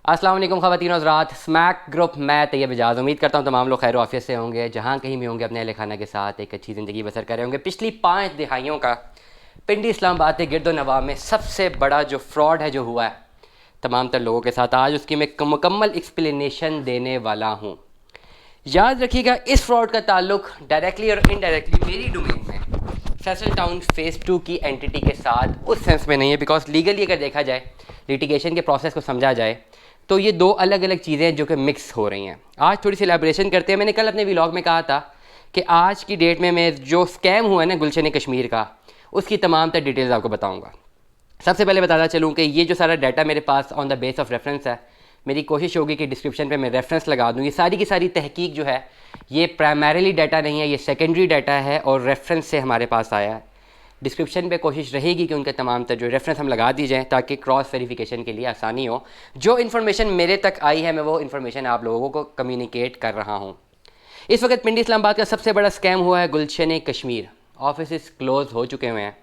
अस्सलाम वालेकुम ख़वातीन और हज़रात। स्मैक ग्रुप मैं तैयब एजाज़ उम्मीद करता हूँ तमाम लोग खैर आफियत से होंगे, जहाँ कहीं भी होंगे अपने अहले खाना के साथ एक अच्छी ज़िंदगी बसर कर रहे होंगे। पिछली 5 दिहाइयों का पिंडी इस्लामाबाद के गिरदो नवाह में सबसे बड़ा जो फ्रॉड है जो हुआ है तमाम तर लोगों के साथ, आज उसकी मैं मुकम्मल एक्सप्लेनेशन देने वाला हूँ। याद रखिएगा, इस फ्रॉड का ताल्लुक डायरेक्टली और इनडायरेक्टली मेरी डोमेन में फैसल टाउन फ़ेज़ 2 की एंटिटी के साथ उस सेंस में नहीं है, बिकॉज लीगली अगर देखा जाए, लिटिगेशन के प्रोसेस को समझा जाए तो ये दो अलग अलग चीज़ें हैं जो कि मिक्स हो रही हैं। आज थोड़ी सी एलैबोरेशन करते हैं। मैंने कल अपने व्लॉग में कहा था कि आज की डेट में मैं जो स्कैम हुआ है ना गुलशन कश्मीर का, उसकी तमाम तर डिटेल्स आपको बताऊंगा। सबसे पहले बताता चलूँ कि ये जो सारा डाटा मेरे pass on the base of reference है, मेरी कोशिश होगी कि डिस्क्रिप्शन पे मैं रेफरेंस लगा दूँ। ये सारी की सारी तहकीक जो है ये प्राइमरीली डाटा नहीं है, ये सेकेंडरी डाटा है और रेफरेंस से हमारे पास आया है। डिस्क्रिप्शन पे कोशिश रहेगी कि उनके तमाम तर जो रेफरेंस हम लगा दी जाएँ ताकि क्रॉस वेरिफिकेशन के लिए आसानी हो। जो इन्फॉर्मेशन मेरे तक आई है मैं वो इन्फॉर्मेशन आप लोगों को कम्युनिकेट कर रहा हूँ। इस वक्त पिंडी इस्लामाबाद का सबसे बड़ा स्कैम हुआ है गुलशन कश्मीर। ऑफिस क्लोज़ हो चुके हुए हैं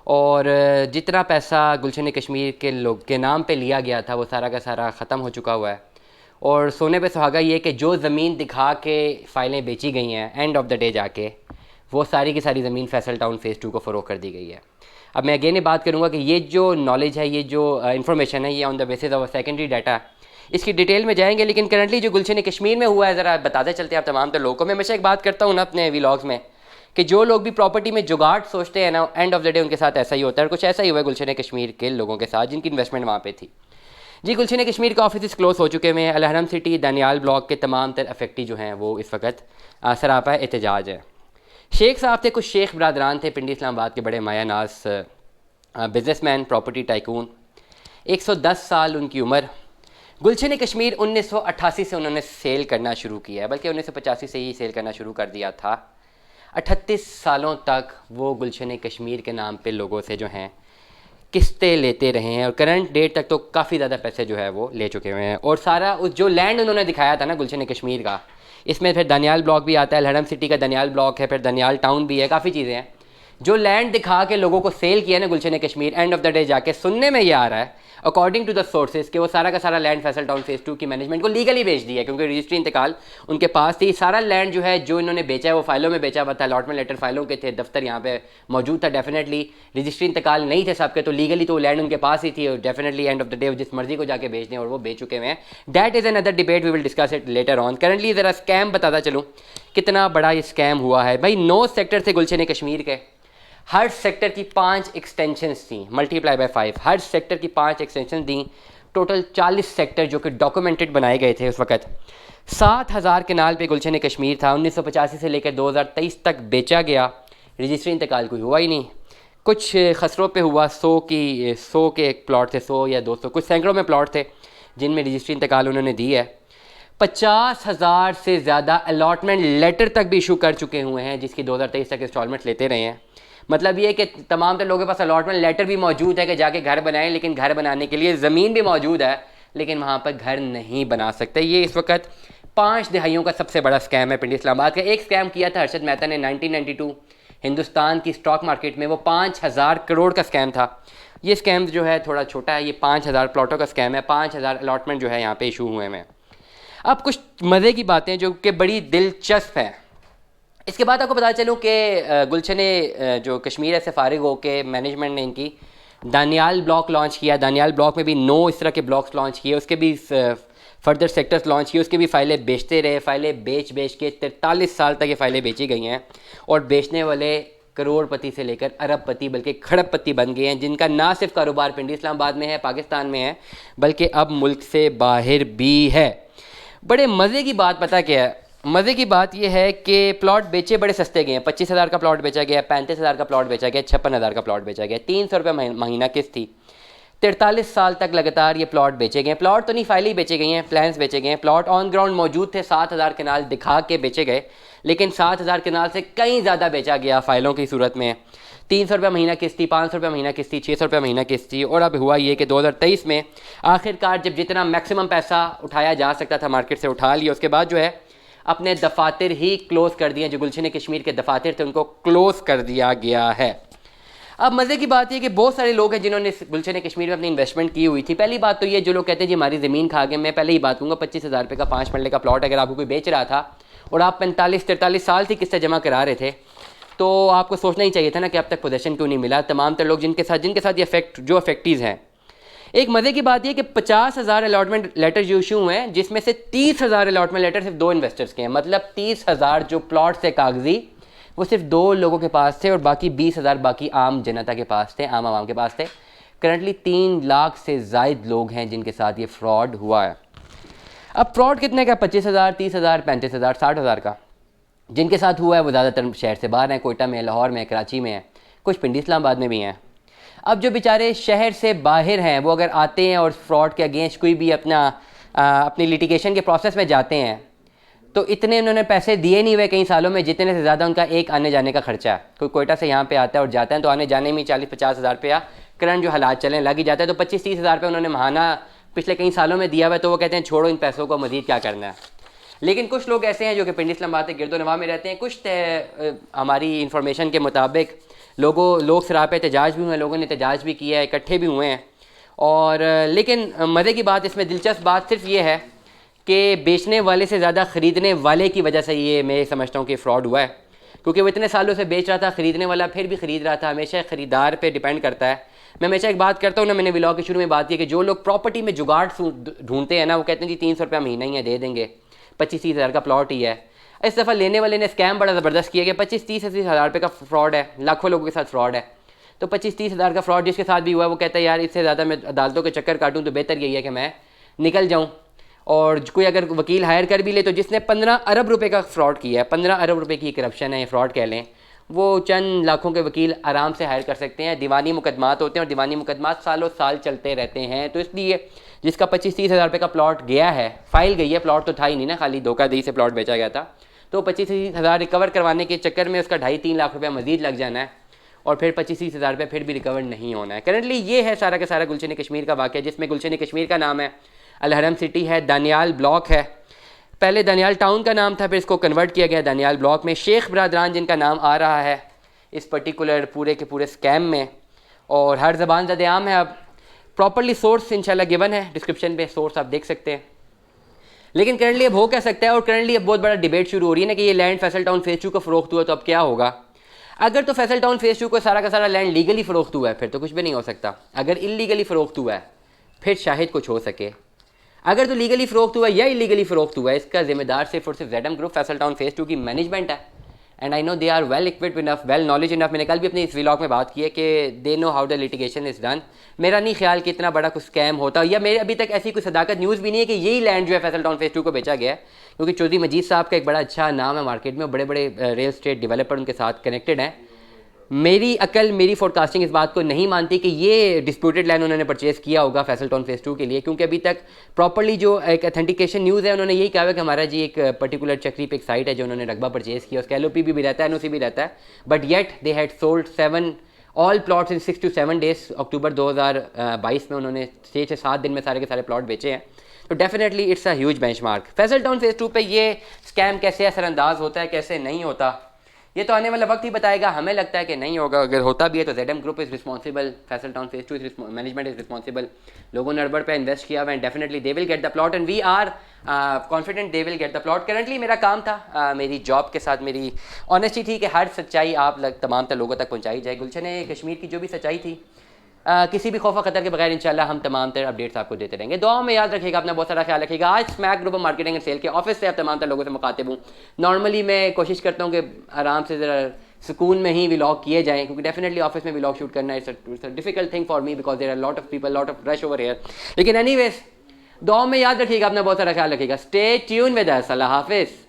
और जितना पैसा गुलशन कश्मीर के लोग के नाम पे लिया गया था वो सारा का सारा ख़त्म हो चुका हुआ है। और सोने पे सुहागा ये कि जो ज़मीन दिखा के फ़ाइलें बेची गई हैं, एंड ऑफ द डे जाके वो सारी की सारी ज़मीन फैसल टाउन फ़ेज़ 2 को फ़रोग़ कर दी गई है। अब मैं अगेन ये बात करूँगा कि ये जो नॉलेज है, ये जो इन्फॉर्मेशन है, ये on the basis of secondary data, इसकी डिटेल में जाएंगे। लेकिन करंटली जो गुलशन कश्मीर में हुआ है ज़रा बताते चलते हैं आप तमाम तो लोगों को। मैं हमेशा एक बात करता हूँ ना अपने व्लॉग्स में कि जो लोग भी प्रॉपर्टी में जुगाड़ सोचते हैं ना, एंड ऑफ द डे उनके साथ ऐसा ही होता है। और कुछ ऐसा ही हुआ है गुलशन कश्मीर के लोगों के साथ जिनकी इन्वेस्टमेंट वहाँ पे थी। जी, गुलशन कश्मीर के ऑफिस क्लोज हो चुके हैं। अलहरम सिटी दानियाल ब्लॉक के तमाम तर अफेक्टी जो हैं वो इस वक्त सरापा एहतजाज है। शेख साहब थे, कुछ शेख बरदरान थे पिंडी इस्लामाबाद के, बड़े माया नाज बिजनेसमैन, प्रॉपर्टी टाइकून। 110 साल उनकी उम्र। गुलशन कश्मीर 1988 से उन्होंने सेल करना शुरू किया है, बल्कि 1985 से ही सेल करना शुरू कर दिया था। 38 सालों तक वो गुलशन कश्मीर के नाम पे लोगों से जो हैं किस्तें लेते रहे हैं और करंट डेट तक तो काफ़ी ज़्यादा पैसे जो है वो ले चुके हुए हैं। और सारा उस जो लैंड उन्होंने दिखाया था ना गुलशन कश्मीर का, इसमें फिर दानियाल ब्लॉक भी आता है, अलहरम सिटी का दानियाल ब्लॉक है, फिर दानियाल टाउन भी है, काफ़ी चीज़ें हैं। जो लैंड दिखा के लोगों को सेल किया ना Gulshan Kashmir, end of the day जाके सुनने में ये आ रहा है अकॉर्डिंग टू द सोर्सेज कि वो सारा का सारा लैंड फैसल टाउन फ़ेज़ 2 की मैनेजमेंट को लीगली बेच दिया है, क्योंकि रजिस्ट्री इंतकाल उनके पास थी। सारा लैंड जो है जो इन्होंने बेचा है वो फाइलों में बेचा हुआ था, अलॉटमेंट लेटर फाइलों के थे, दफ्तर यहाँ पे मौजूद था। डेफिनेटली रजिस्ट्री इंतकाल नहीं थे सबके, तो लीगली तो लैंड उनके पास ही थी और definitely and of the day जिस मर्जी को जाके बेच दें और वो बेच चुके हुए हैं। That is another debate, we will discuss it later on. Currently ज़रा स्कैम बताता चलूँ कितना बड़ा ये स्कैम हुआ है। भाई 9 सेक्टर थे गुलशन कश्मीर के, हर सेक्टर की 5 एक्सटेंशंस थी, मल्टीप्लाई बाय 5, हर सेक्टर की 5 एक्सटेंशन दी। टोटल 40 सेक्टर जो कि डॉक्यूमेंटेड बनाए गए थे उस वक्त। 7000 कनाल पे गुलशन कश्मीर था। 1985 से लेकर 2023 तक बेचा गया, रजिस्ट्री इंतकाल कोई हुआ ही नहीं। कुछ खसरों पे हुआ, 100 के एक प्लॉट थे, 100 या 200, कुछ सैकड़ों में प्लॉट थे जिनमें रजिस्ट्री इंतकाल उन्होंने दी है। 50,000 से ज़्यादा अलॉटमेंट लेटर तक भी इशू कर चुके हुए हैं, जिसकी 2023 तक इंस्टॉलमेंट लेते रहे हैं। मतलब ये कि तमाम तो लोगों के पास अलॉटमेंट लेटर भी मौजूद है कि जाके घर बनाएं, लेकिन घर बनाने के लिए ज़मीन भी मौजूद है लेकिन वहाँ पर घर नहीं बना सकते। ये इस वक्त 5 दिहाइयों का सबसे बड़ा स्कैम है पिंडी इस्लामाबाद का। एक स्कैम किया था अरशद मेहता ने 1992 हिंदुस्तान की स्टॉक मार्केट में, वो 5,000 करोड़ का स्कैम था। ये स्कैम जो है थोड़ा छोटा है, ये 5,000 प्लॉटों का स्कैम है, 5,000 अलॉटमेंट जो है यहाँ पे इशू हुए हैं। अब कुछ मज़े की बातें जो कि बड़ी दिलचस्प हैं। इसके बाद आपको पता चलूँ कि गुलशन जो कश्मीर से फारिग हो के मैनेजमेंट ने इनकी दानियाल ब्लॉक लॉन्च किया। दानियाल ब्लॉक में भी 9 इस तरह के ब्लॉक्स लॉन्च किए, उसके भी फर्दर सेक्टर्स लॉन्च किए, उसके भी फ़ाइलें बेचते रहे। फ़ाइलें बेच के 43 साल तक ये फ़ाइलें बेची गई हैं और बेचने वाले करोड़पति से लेकर अरबपति बल्कि खड़बपति बन गए हैं, जिनका ना सिर्फ कारोबार पिंडी इस्लामाबाद में है, पाकिस्तान में है, बल्कि अब मुल्क से बाहर भी है। बड़े मज़े की बात पता क्या है? मज़े की बात यह है कि प्लॉट बेचे बड़े सस्ते गए हैं। 25,000 का प्लॉट बेचा गया, 35,000 का प्लॉट बेचा गया, 56,000 का प्लॉट बेचा गया। 300 रुपये महीना किस्त थी। 43 साल तक लगातार ये प्लॉट बेचे गए। प्लॉट तो नहीं, फाइलें बेचे गई हैं, प्लान्स बेचे गए हैं। प्लॉट ऑन ग्राउंड मौजूद थे, 7,000 कनाल दिखा के बेचे गए, लेकिन 7,000 कनाल से कहीं ज़्यादा बेचा गया फाइलों की सूरत में। 300 रुपये महीना किस्त थी, 500 रुपये महीना किस्त थी, 600 रुपये महीना किस्त थी। और अब हुआ ये कि 2023 में आखिरकार जब जितना मैक्सिमम पैसा उठाया जा सकता था मार्केट से उठा लिया, उसके बाद जो है अपने दफातर ही क्लोज़ कर दिए। जो गुलशन कश्मीर के दफातर थे उनको क्लोज़ कर दिया गया है। अब मज़े की बात यह कि बहुत सारे लोग हैं जिन्होंने गुलशन कश्मीर में अपनी इन्वेस्टमेंट की हुई थी। पहली बात तो ये, जो लोग कहते हैं जी हमारी ज़मीन खा गए, मैं पहले ही बात कहूँगा 25,000 रुपये का 5 मरले का प्लॉट अगर आपको कोई बेच रहा था और आप 45-43 साल से किस्तें जमा करा रहे थे, तो आपको सोचना ही चाहिए था ना कि अब तक पोजेसन क्यों नहीं मिला। तमाम तर लोग जिनके साथ ये जो अफेक्टीज़ हैं। एक मज़े की बात यह कि 50,000 अलॉटमेंट लेटर जो इशू हुए हैं, जिसमें से 30,000 अलॉटमेंट लेटर सिर्फ 2 इन्वेस्टर्स के हैं। मतलब 30,000 जो प्लॉट से कागजी, वो सिर्फ 2 लोगों के पास थे और बाकी 20,000 बाकी आम जनता के पास थे, आम आवाम के पास थे। करंटली 3 लाख से ज़ायद लोग हैं जिनके साथ ये फ्रॉड हुआ है। अब फ्रॉड कितने का? 25,000, 30,000, 35,000, 60,000 का। जिनके साथ हुआ है वो ज़्यादातर शहर से बाहर हैं, कोयटा में, लाहौर में, कराची में है, कुछ पिंडी इस्लामाबाद में भी हैं। अब जो बेचारे शहर से बाहर हैं वो अगर आते हैं और फ्रॉड के अगेंस्ट कोई भी अपनी लिटिगेशन के प्रोसेस में जाते हैं, तो इतने उन्होंने पैसे दिए नहीं हुए कई सालों में जितने से ज़्यादा उनका एक आने जाने का खर्चा है। कोई कोयटा से यहाँ पे आता है और जाता है तो आने जाने में 40-50 हज़ार रुपया करंट जो हालात चलें लग ही जाता है। तो 25-30 हज़ार रुपये उन्होंने महाना पिछले कई सालों में दिया हुआ है, तो वो कहते हैं छोड़ो इन पैसों को, मज़ीद क्या करना है। लेकिन कुछ लोग ऐसे हैं जो कि पिंडी इस्लामाबाद के गिरदोनवा में रहते हैं। कुछ हमारी इंफॉर्मेशन के मुताबिक लोग सरापे एहतजाज भी हुए हैं, लोगों ने एहतजाज भी किया है, इकट्ठे भी हुए हैं। और लेकिन मज़े की बात, इसमें दिलचस्प बात सिर्फ ये है कि बेचने वाले से ज़्यादा ख़रीदने वाले की वजह से ये मैं समझता हूँ कि फ़्रॉड हुआ है, क्योंकि वो इतने सालों से बेच रहा था, ख़रीदने वाला फिर भी ख़रीद रहा था। हमेशा ख़रीदार पे डिपेंड करता है। मैं हमेशा एक बात करता हूँ ना, मैंने व्लॉग के शुरू में बात की कि जो लोग प्रॉपर्टी में जुगाड़ ढूंढते हैं ना, वो कहते हैं जी 300 रुपया महीना ही है, दे देंगे, 25-30 हज़ार का प्लॉट ही है। इस दफ़ा लेने वाले ने स्कैम बड़ा ज़बरदस्त किया कि 25-30 हज़ार रुपये का फ्रॉड है, लाखों लोगों के साथ फ्रॉड है। तो 25-30 हज़ार का फ्रॉड जिसके साथ भी हुआ है, वो कहता है यार इससे ज़्यादा मैं अदालतों के चक्कर काटूँ तो बेहतर यही है कि मैं निकल जाऊँ। और कोई अगर वकील हायर कर भी ले, तो जिसने 15 अरब रुपए का फ्रॉड किया है, 15 अरब रुपए की करप्शन है, फ्रॉड कह लें, वो चंद लाखों के वकील आराम से हायर कर सकते हैं। दीवानी मुकदमात होते हैं और दीवानी मुकदमात सालों साल चलते रहते हैं। तो इसलिए जिसका 25-30 हज़ार रुपये का प्लॉट गया है, फाइल गई है, प्लॉट तो था ही नहीं ना, खाली धोखाधड़ी से प्लॉट बेचा गया था, तो 25-30 हज़ार रिकवर करवाने के चक्कर में उसका 2.5-3 लाख रुपया मजीद लग जाना है और फिर 25-30 हज़ार रुपये फिर भी रिकवर नहीं होना है। करंटली ये है सारा का सारा गुलशन कश्मीर का वाक़या, जिसमें गुलशन कश्मीर का नाम है, अलहरम सिटी है, दानियाल ब्लॉक है। पहले दानियाल टाउन का नाम था, फिर इसको कन्वर्ट किया गया दानियाल ब्लॉक में। शेख बरादरान जिनका नाम आ रहा है इस पर्टिकुलर पूरे के पूरे स्कैम में, और हर ज़बान ज़द-ए-आम है। अब प्रॉपरली सोर्स इंशाल्लाह गिवन है डिस्क्रिप्शन पे, सोर्स आप देख सकते हैं। लेकिन करंटली अब हो क्या सकता है, और करंटली अब बहुत बड़ा डिबेट शुरू हो रही है ना कि ये लैंड फैसल टाउन फेज़ 2 का फ़रोख्त हुआ तो अब क्या होगा। अगर तो फैसल टाउन फेज़ 2 को सारा का सारा लैंड लीगली फ़रोख्त हुआ है फिर तो कुछ भी नहीं हो सकता। अगर इलीगली फ़रोख्त हुआ है फिर शायद कुछ हो सके। अगर तो लीगली फ़रोख्त हुआ है या इलीगली फ़रोख्त हुआ है, इसका जिम्मेदार सिर्फ और सिर्फ ZM group Faisal town phase 2 की मैनेजमेंट है। And I know they are well equipped enough, well knowledge enough. मैंने कल भी अपने इस व्लॉग में बात की है कि they know how the litigation is done. मेरा नहीं ख्याल कि इतना बड़ा कुछ स्कैम होता, या मेरे अभी तक ऐसी कोई सदाकत न्यूज़ भी नहीं है कि यही लैंड जो है फैसल टाउन फेज़ 2 को बेचा गया है, क्योंकि चौधरी मजीद साहब का एक बड़ा अच्छा नाम है मार्केट में, बड़े बड़े रियल स्टेट डेवलपर उनके साथ कनेक्टेड हैं। मेरी अकल, मेरी फोरकास्टिंग इस बात को नहीं मानती कि ये डिस्प्यूटेड लैंड उन्होंने परचेज़ किया होगा फैसल टाउन फेज़ 2 के लिए, क्योंकि अभी तक प्रॉपर्ली जो एक अथेंटिकेशन न्यूज़ है, उन्होंने यही कहा है कि हमारा जी एक पर्टिकुलर चक्री पे एक साइट है जो उन्होंने रकबा परचेज़ किया, उसका LOP भी रहता है, NOC भी रहता है, but yet they had sold 7 all plots in 6 to 7 days। अक्टूबर 2022 में उन्होंने 6 से 7 दिन में सारे के सारे प्लॉट बेचे हैं। तो definitely it's a huge benchmark. Faisal town phase 2 पे ये स्कैम कैसे असरअंदाज होता है, कैसे नहीं होता, ये तो आने वाला वक्त ही बताएगा। हमें लगता है कि नहीं होगा, अगर होता भी है तो ZM group is responsible, Faisal town phase 2 is management is responsible. लोगों ने अरबड़ पे इन्वेस्ट किया हुआ है, definitely they will get the plot and we are confident they will get the plot. Currently मेरा काम था, मेरी जॉब के साथ मेरी ऑनेस्टी थी कि हर सच्चाई आप तमाम लोगों तक पहुँचाई जाए। गुलशन कश्मीर की जो भी सच्चाई थी, किसी भी खौफ ख़तर के बगैर इंशाल्लाह हम तमाम तर अपडेट्स आपको देते रहेंगे। दुआ में याद रखिएगा, अपना बहुत सारा ख्याल रखिएगा। आज smack group marketing and sale के ऑफिस से आप तमाम तर लोगों से मुखातिब हूँ। नॉर्मली मैं कोशिश करता हूँ कि आराम से ज़रा सुकून में ही व्लॉग किए जाएँ, क्योंकि डेफिनेटली ऑफिस में व्लॉग शूट करना it's a difficult thing for me because there are lot of people, lot of rush over here. लेकिन एनीवेज दुआ में याद रखिएगा, अपना बहुत सारा ख्याल रखिएगा। Stay tune with us. अल्लाह हाफिज़।